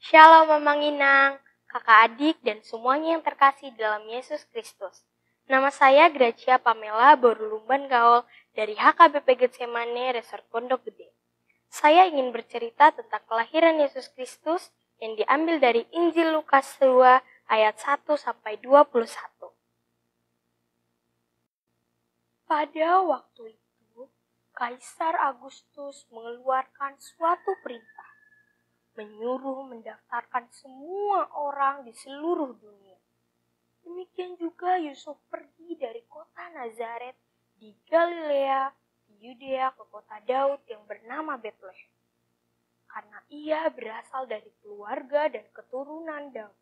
Shalom Mamang Inang, kakak adik dan semuanya yang terkasih dalam Yesus Kristus. Nama saya Gracia Pamela Borulumban Gaul dari HKBP Getsemane Resort Pondok Gede. Saya ingin bercerita tentang kelahiran Yesus Kristus yang diambil dari Injil Lukas 2 ayat 1-21. Pada waktu itu, Kaisar Agustus mengeluarkan suatu perintah, menyuruh mendaftarkan semua orang di seluruh dunia. Demikian juga Yusuf pergi dari kota Nazaret di Galilea, di Yudea ke kota Daud yang bernama Betlehem. Karena ia berasal dari keluarga dan keturunan Daud.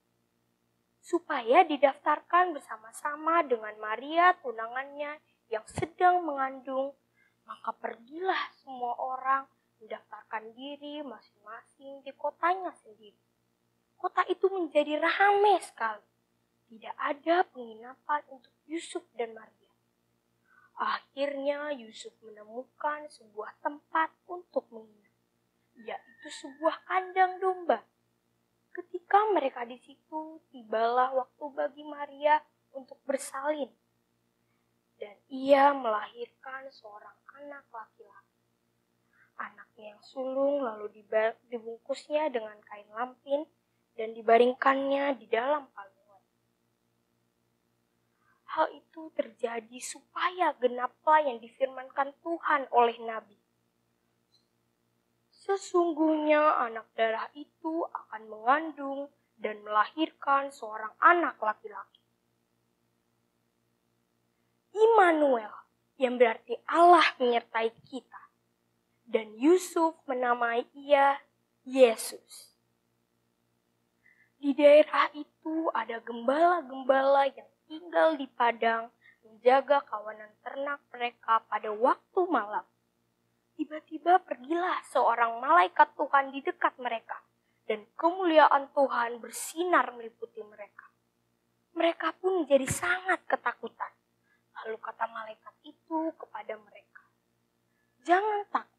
Supaya didaftarkan bersama-sama dengan Maria tunangannya yang sedang mengandung, maka pergilah semua orang mendaftarkan diri masing-masing di kotanya sendiri. Kota itu menjadi ramai sekali. Tidak ada penginapan untuk Yusuf dan Maria. Akhirnya Yusuf menemukan sebuah tempat untuk menginap, yaitu sebuah kandang domba. Ketika mereka di situ, tibalah waktu bagi Maria untuk bersalin. Dan ia melahirkan seorang anak laki-laki. Anaknya yang sulung lalu dibungkusnya dengan kain lampin dan dibaringkannya di dalam palungan. Hal itu terjadi supaya genaplah yang difirmankan Tuhan oleh Nabi. Sesungguhnya anak darah itu akan mengandung dan melahirkan seorang anak laki-laki. Immanuel, yang berarti Allah menyertai kita. Dan Yusuf menamai ia Yesus. Di daerah itu ada gembala-gembala yang tinggal di padang menjaga kawanan ternak mereka pada waktu malam. Tiba-tiba pergilah seorang malaikat Tuhan di dekat mereka, dan kemuliaan Tuhan bersinar meliputi mereka. Mereka pun menjadi sangat ketakutan. Lalu kata malaikat itu kepada mereka, "Jangan takut,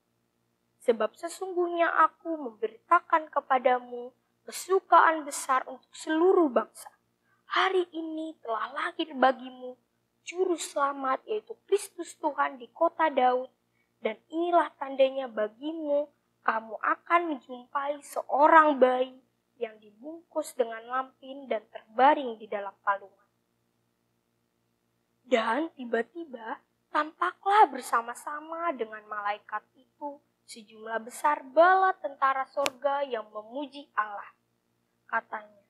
sebab sesungguhnya aku memberitakan kepadamu kesukaan besar untuk seluruh bangsa. Hari ini telah lahir bagimu Juru Selamat, yaitu Kristus Tuhan di kota Daud. Dan inilah tandanya bagimu, kamu akan menjumpai seorang bayi yang dibungkus dengan lampin dan terbaring di dalam palungan." Dan tiba-tiba tampaklah bersama-sama dengan malaikat itu sejumlah besar bala tentara sorga yang memuji Allah. Katanya,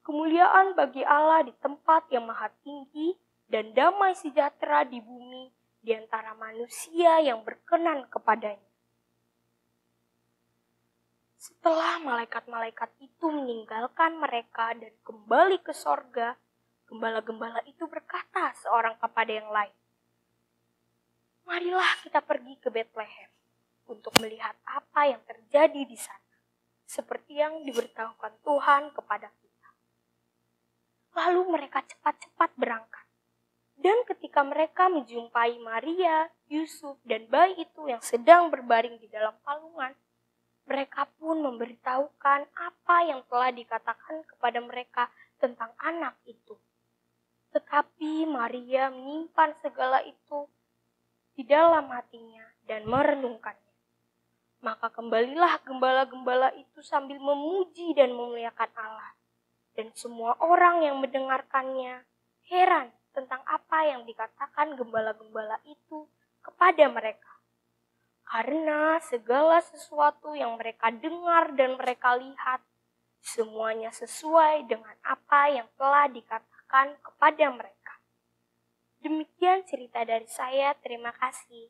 "Kemuliaan bagi Allah di tempat yang maha tinggi dan damai sejahtera di bumi di antara manusia yang berkenan kepadanya." Setelah malaikat-malaikat itu meninggalkan mereka dan kembali ke sorga, gembala-gembala itu berkata seorang kepada yang lain, "Marilah kita pergi ke Betlehem untuk melihat apa yang terjadi di sana, seperti yang diberitahukan Tuhan kepada kita." Lalu mereka cepat-cepat berangkat. Dan ketika mereka menjumpai Maria, Yusuf, dan bayi itu yang sedang berbaring di dalam palungan, mereka pun memberitahukan apa yang telah dikatakan kepada mereka tentang anak itu. Tetapi Maria menyimpan segala itu di dalam hatinya dan merenungkannya. Maka kembalilah gembala-gembala itu sambil memuji dan memuliakan Allah. Dan semua orang yang mendengarkannya heran tentang apa yang dikatakan gembala-gembala itu kepada mereka. Karena segala sesuatu yang mereka dengar dan mereka lihat, semuanya sesuai dengan apa yang telah dikatakan kepada mereka. Demikian cerita dari saya, terima kasih.